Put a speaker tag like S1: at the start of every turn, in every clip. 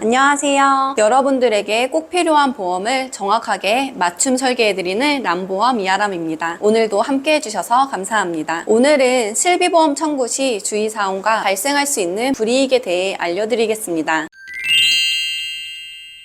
S1: 안녕하세요. 여러분들에게 꼭 필요한 보험을 정확하게 맞춤 설계해드리는 남보험 이아람입니다. 오늘도 함께 해주셔서 감사합니다. 오늘은 실비보험 청구 시 주의사항과 발생할 수 있는 불이익에 대해 알려드리겠습니다.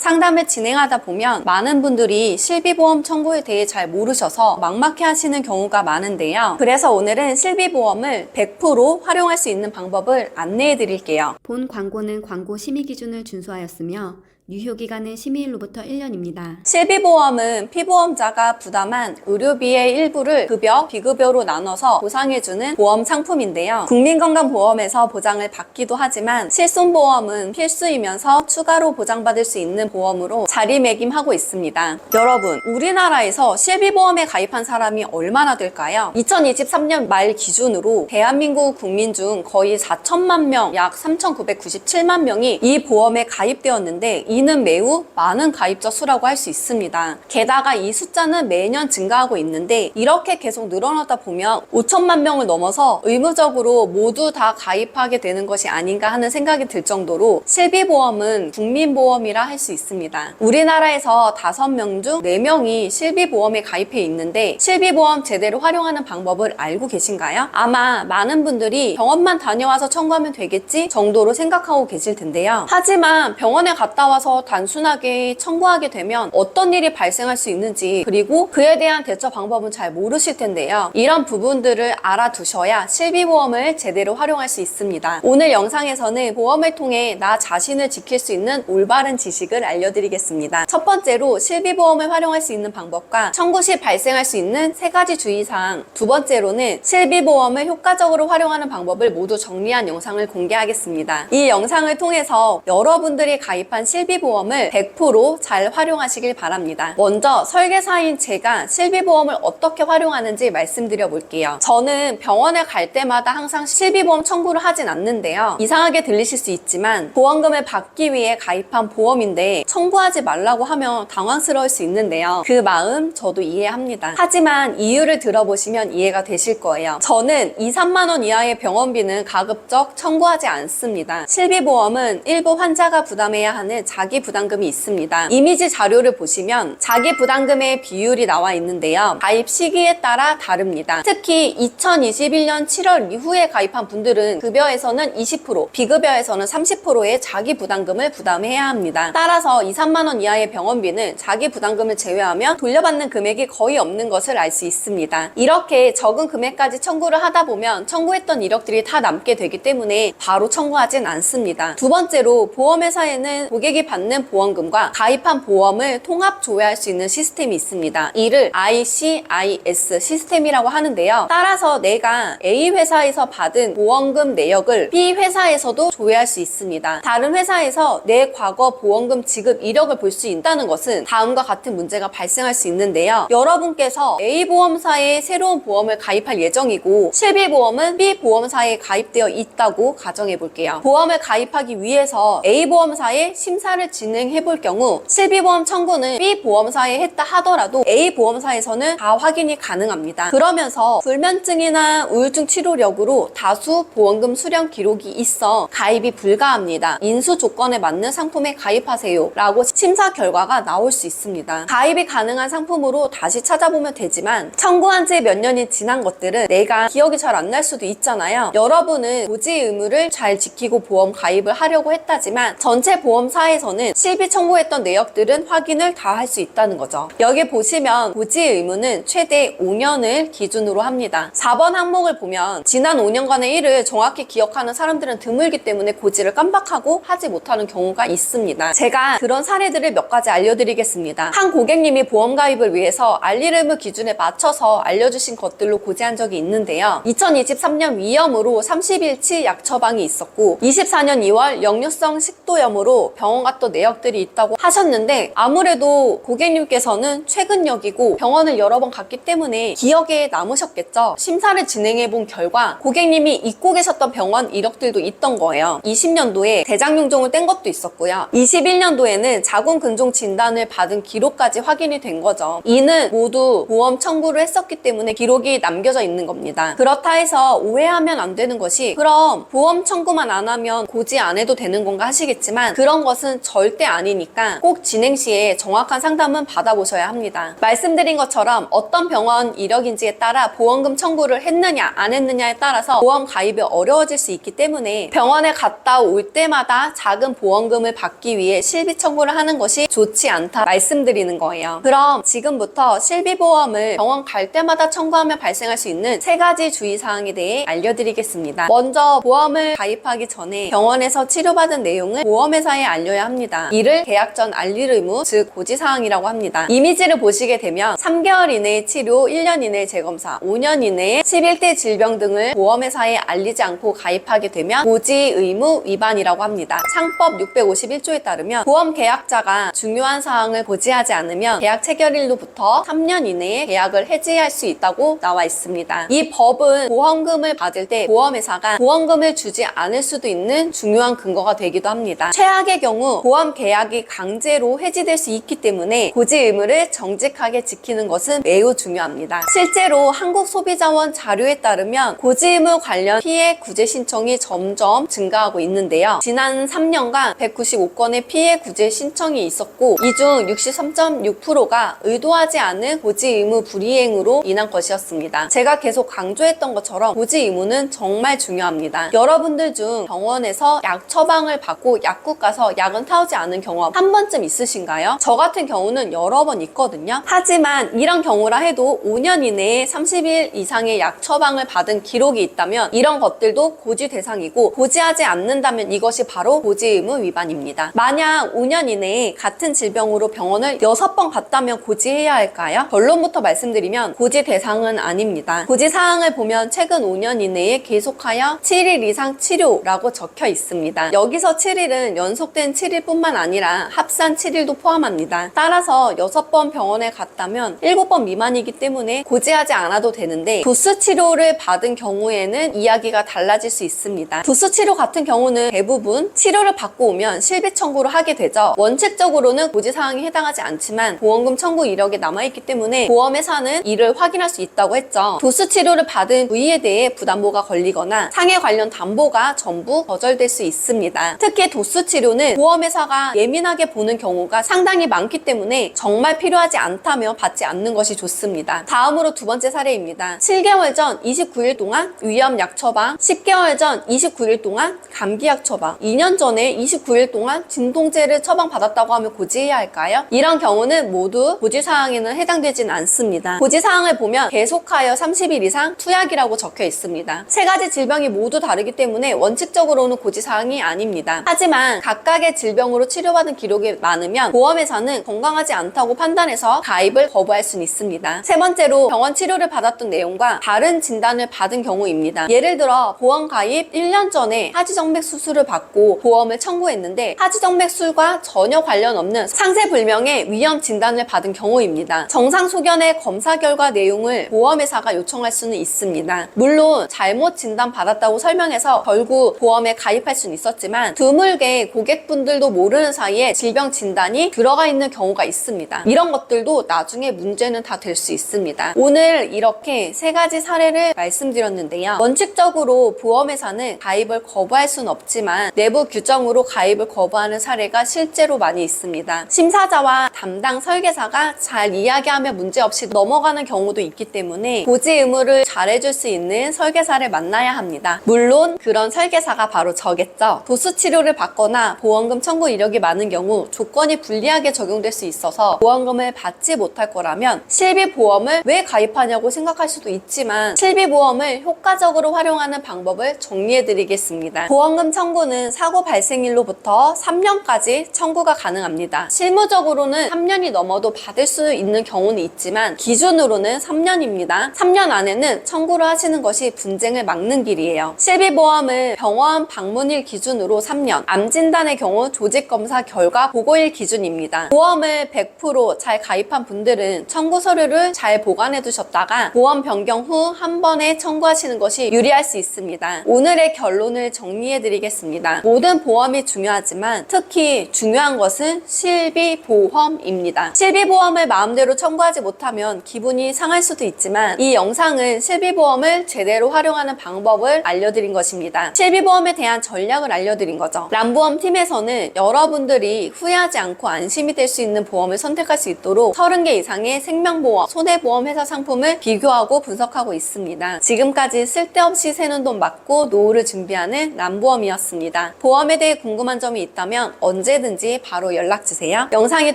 S1: 상담을 진행하다 보면 많은 분들이 실비보험 청구에 대해 잘 모르셔서 막막해 하시는 경우가 많은데요. 그래서 오늘은 실비보험을 100% 활용할 수 있는 방법을 안내해 드릴게요.
S2: 본 광고는 광고 심의 기준을 준수하였으며 유효기간은 심의일로부터 1년입니다.
S1: 실비보험은 피보험자가 부담한 의료비의 일부를 급여, 비급여로 나눠서 보상해주는 보험 상품인데요. 국민건강보험에서 보장을 받기도 하지만 실손보험은 필수이면서 추가로 보장받을 수 있는 보험으로 자리매김하고 있습니다. 여러분, 우리나라에서 실비보험에 가입한 사람이 얼마나 될까요? 2023년 말 기준으로 대한민국 국민 중 거의 4천만 명, 약 3,997만 명이 이 보험에 가입되었는데 이는 매우 많은 가입자 수라고 할 수 있습니다. 게다가 이 숫자는 매년 증가하고 있는데 이렇게 계속 늘어나다 보면 5천만 명을 넘어서 의무적으로 모두 다 가입하게 되는 것이 아닌가 하는 생각이 들 정도로 실비보험은 국민보험이라 할 수 있습니다. 우리나라에서 5명 중 4명이 실비보험에 가입해 있는데 실비보험 제대로 활용하는 방법을 알고 계신가요? 아마 많은 분들이 병원만 다녀와서 청구하면 되겠지 정도로 생각하고 계실 텐데요. 하지만 병원에 갔다 와서 단순하게 청구하게 되면 어떤 일이 발생할 수 있는지 그리고 그에 대한 대처 방법은 잘 모르실 텐데요. 이런 부분들을 알아두셔야 실비보험을 제대로 활용할 수 있습니다. 오늘 영상에서는 보험을 통해 나 자신을 지킬 수 있는 올바른 지식을 알려드리겠습니다. 첫 번째로 실비보험을 활용할 수 있는 방법과 청구 시 발생할 수 있는 3가지 주의사항, 두 번째로는 실비보험을 효과적으로 활용하는 방법을 모두 정리한 영상을 공개하겠습니다. 이 영상을 통해서 여러분들이 가입한 실비보험을 100% 잘 활용하시길 바랍니다. 먼저 설계사인 제가 실비보험을 어떻게 활용하는지 말씀드려 볼게요. 저는 병원에 갈 때마다 항상 실비보험 청구를 하진 않는데요. 이상하게 들리실 수 있지만 보험금을 받기 위해 가입한 보험인데 청구하지 말라고 하면 당황스러울 수 있는데요. 그 마음 저도 이해합니다. 하지만 이유를 들어보시면 이해가 되실 거예요. 저는 2, 3만 원 이하의 병원비는 가급적 청구하지 않습니다. 실비보험은 일부 환자가 부담해야 하는 자기 부담금이 있습니다. 이미지 자료를 보시면 자기 부담금의 비율이 나와 있는데요. 가입 시기에 따라 다릅니다. 특히 2021년 7월 이후에 가입한 분들은 급여에서는 20%, 비급여에서는 30%의 자기 부담금을 부담해야 합니다. 따라서 2, 3만 원 이하의 병원비는 자기 부담금을 제외하면 돌려받는 금액이 거의 없는 것을 알 수 있습니다. 이렇게 적은 금액까지 청구를 하다 보면 청구했던 이력들이 다 남게 되기 때문에 바로 청구하진 않습니다. 두 번째로 보험회사에는 고객이 받는 보험금과 가입한 보험을 통합 조회할 수 있는 시스템이 있습니다. 이를 ICIS 시스템이라고 하는데요. 따라서 내가 A 회사에서 받은 보험금 내역을 B 회사에서도 조회할 수 있습니다. 다른 회사에서 내 과거 보험금 지급 이력을 볼 수 있다는 것은 다음과 같은 문제가 발생할 수 있는데요. 여러분께서 A 보험사에 새로운 보험을 가입할 예정이고 실비보험은 B 보험사에 가입되어 있다고 가정해 볼게요. 보험을 가입하기 위해서 A 보험사에 심사를 진행해 볼 경우 실비보험 청구는 B 보험사에 했다 하더라도 A 보험사에서는 다 확인이 가능합니다. 그러면서 불면증이나 우울증 치료력으로 다수 보험금 수령 기록이 있어 가입이 불가합니다. 인수 조건에 맞는 상품에 가입하세요 라고 심사 결과가 나올 수 있습니다. 가입이 가능한 상품으로 다시 찾아보면 되지만 청구한 지 몇 년이 지난 것들은 내가 기억이 잘 안 날 수도 있잖아요. 여러분은 고지 의무를 잘 지키고 보험 가입을 하려고 했다지만 전체 보험사에서는 실비 청구했던 내역들은 확인을 다 할 수 있다는 거죠. 여기 보시면 고지 의무는 최대 5년을 기준으로 합니다. 4번 항목을 보면 지난 5년간의 일을 정확히 기억하는 사람들은 드물기 때문에 고지를 깜빡하고 하지 못하는 경우가 있습니다. 제가 그런 사례들을 몇 가지 알려드리겠습니다. 한 고객님이 보험 가입을 위해서 알릴 의무 기준에 맞춰서 알려주신 것들로 고지한 적이 있는데요. 2023년 위염으로 30일치 약 처방이 있었고 24년 2월 역류성 식도염으로 병원 갔던 내역들이 있다고 하셨는데 아무래도 고객님께서는 최근역이고 병원을 여러 번 갔기 때문에 기억에 남으셨겠죠. 심사를 진행해 본 결과 고객님이 잊고 계셨던 병원 이력들도 있던 거예요. 20년도에 대장용종을 뗀 것도 있었고요. 21년도에 20년도에는 자궁근종 진단을 받은 기록까지 확인이 된 거죠. 이는 모두 보험 청구를 했었기 때문에 기록이 남겨져 있는 겁니다. 그렇다 해서 오해하면 안 되는 것이, 그럼 보험 청구만 안 하면 고지 안 해도 되는 건가 하시겠지만, 그런 것은 절대 아니니까 꼭 진행 시에 정확한 상담은 받아보셔야 합니다. 말씀드린 것처럼 어떤 병원 이력인지에 따라 보험금 청구를 했느냐 안 했느냐에 따라서 보험 가입이 어려워질 수 있기 때문에 병원에 갔다 올 때마다 작은 보험금을 받기 위해 실비 청구를 하는 것이 좋지 않다 말씀드리는 거예요. 그럼 지금부터 실비보험을 병원 갈 때마다 청구하면 발생할 수 있는 3가지 주의사항에 대해 알려드리겠습니다. 먼저 보험을 가입하기 전에 병원에서 치료받은 내용을 보험회사에 알려야 합니다. 이를 계약 전 알릴 의무, 즉 고지사항이라고 합니다. 이미지를 보시게 되면 3개월 이내의 치료, 1년 이내의 재검사, 5년 이내에 11대 질병 등을 보험회사에 알리지 않고 가입하게 되면 고지 의무 위반이라고 합니다. 상법 651조에 따르면 보험 계약자가 중요한 사항을 고지하지 않으면 계약 체결일로부터 3년 이내에 계약을 해지할 수 있다고 나와 있습니다. 이 법은 보험금을 받을 때 보험회사가 보험금을 주지 않을 수도 있는 중요한 근거가 되기도 합니다. 최악의 경우 보험 계약이 강제로 해지될 수 있기 때문에 고지 의무를 정직하게 지키는 것은 매우 중요합니다. 실제로 한국소비자원 자료에 따르면 고지 의무 관련 피해 구제 신청이 점점 증가하고 있는데요. 지난 3년간 195건의 피해 구제 신청이 있었고, 이 중 63.6%가 의도하지 않은 고지 의무 불이행으로 인한 것이었습니다. 제가 계속 강조했던 것처럼 고지 의무는 정말 중요합니다. 여러분들 중 병원에서 약 처방을 받고 약국 가서 약은 타오지 않은 경험 한 번쯤 있으신가요? 저 같은 경우는 여러 번 있거든요. 하지만 이런 경우라 해도 5년 이내에 30일 이상의 약 처방을 받은 기록이 있다면 이런 것들도 고지 대상이고, 고지하지 않는다면 이것이 바로 고지 의무 위반입니다. 만약 5년 이내에 같은 질병으로 병원을 6번 갔다면 고지해야 할까요? 결론부터 말씀드리면 고지 대상은 아닙니다. 고지 사항을 보면 최근 5년 이내에 계속하여 7일 이상 치료라고 적혀 있습니다. 여기서 7일은 연속된 7일뿐만 아니라 합산 7일도 포함합니다. 따라서 6번 병원에 갔다면 7번 미만이기 때문에 고지하지 않아도 되는데, 도수 치료를 받은 경우에는 이야기가 달라질 수 있습니다. 도수 치료 같은 경우는 대부분 치료를 받고 오면 실비 청구를 하게 되죠. 원칙적으로는 고지사항에 해당하지 않지만 보험금 청구 이력이 남아있기 때문에 보험회사는 이를 확인할 수 있다고 했죠. 도수 치료를 받은 부위에 대해 부담보가 걸리거나 상해 관련 담보가 전부 거절될 수 있습니다. 특히 도수 치료는 보험회사가 예민하게 보는 경우가 상당히 많기 때문에 정말 필요하지 않다면 받지 않는 것이 좋습니다. 다음으로 2번째 사례입니다. 7개월 전 29일 동안 위염약 처방, 10개월 전 29일 동안 감기약 처방, 2년 전에 29일 동안 진통제를 처방받았다고 하면 고지해야 할까요? 이런 경우는 모두 고지사항에는 해당되진 않습니다. 고지사항을 보면 계속하여 30일 이상 투약이라고 적혀 있습니다. 3가지 질병이 모두 다르기 때문에 원칙적으로는 고지사항이 아닙니다. 하지만 각각의 질병으로 치료받은 기록이 많으면 보험회사는 건강하지 않다고 판단해서 가입을 거부할 수는 있습니다. 3번째로 병원 치료를 받았던 내용과 다른 진단을 받은 경우입니다. 예를 들어 보험 가입 1년 전에 하지정맥 수술을 받고 보험을 청구했는데 하지정맥술과 전혀 관련 없는 상세불명의 위험 진단을 받은 경우입니다. 정상소견의 검사 결과 내용을 보험회사가 요청할 수는 있습니다. 물론 잘못 진단받았다고 설명해서 결국 보험에 가입할 수는 있었지만, 드물게 고객분들도 모르는 사이에 질병 진단이 들어가 있는 경우가 있습니다. 이런 것들도 나중에 문제는 다 될 수 있습니다. 오늘 이렇게 3가지 사례를 말씀드렸는데요. 원칙적으로 보험회사는 가입을 거부할 수는 없지만 내부 규정으로 가입을 거부하는 사례가 실제로 많이 있습니다. 심사자와 담당 설계사가 잘 이야기하며 문제없이 넘어가는 경우도 있기 때문에 고지 의무를 잘해줄 수 있는 설계사를 만나야 합니다. 물론 그런 설계사가 바로 저겠죠. 도수 치료를 받거나 보험금 청구 이력이 많은 경우 조건이 불리하게 적용될 수 있어서 보험금을 받지 못할 거라면 실비보험을 왜 가입하냐고 생각할 수도 있지만, 실비보험을 효과적으로 활용하는 방법을 정리해드리겠습니다. 보험금 청구는 사고 발생일로부터 3년까지 청구가 가능합니다. 실무적으로는 3년이 넘어도 받을 수 있는 경우는 있지만 기준으로는 3년입니다. 3년 안에는 청구를 하시는 것이 분쟁을 막는 길이에요. 실비보험을 병원 방문일 기준으로 3년, 암진단의 경우 조직검사 결과 보고일 기준입니다. 보험을 100% 가입한 분들은 청구 서류를 잘 보관해 두셨다가 보험 변경 후 한 번에 청구하시는 것이 유리할 수 있습니다. 오늘의 결론을 정리해 드리겠습니다. 모든 보험이 중요하지만 특히 중요한 것은 실비보험입니다. 실비보험을 마음대로 청구하지 못하면 기분이 상할 수도 있지만 이 영상은 실비보험을 제대로 활용하는 방법을 알려드린 것입니다. 실비보험에 대한 전략을 알려드린 거죠. 람보험팀에서는 여러분들이 후회하지 않고 안심이 될 수 있는 보험을 선택할 수 있도록 30개 이상의 생명보험, 손해보험 회사 상품을 비교하고 분석하고 있습니다. 지금까지 쓸데없이 새는 돈 막고 노후를 준비하는 람보험이었습니다. 보험에 대해 궁금한 점이 있다면 언제든지 바로 연락주세요. 영상이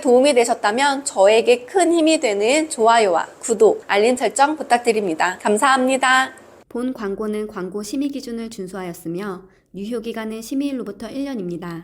S1: 도움이 되셨다면 저에게 큰 힘이 되는 좋아요와 구독, 알림 설정 부탁드립니다. 감사합니다.
S2: 본 광고는 광고 심의 기준을 준수하였으며 유효기간은 심의일로부터 1년입니다.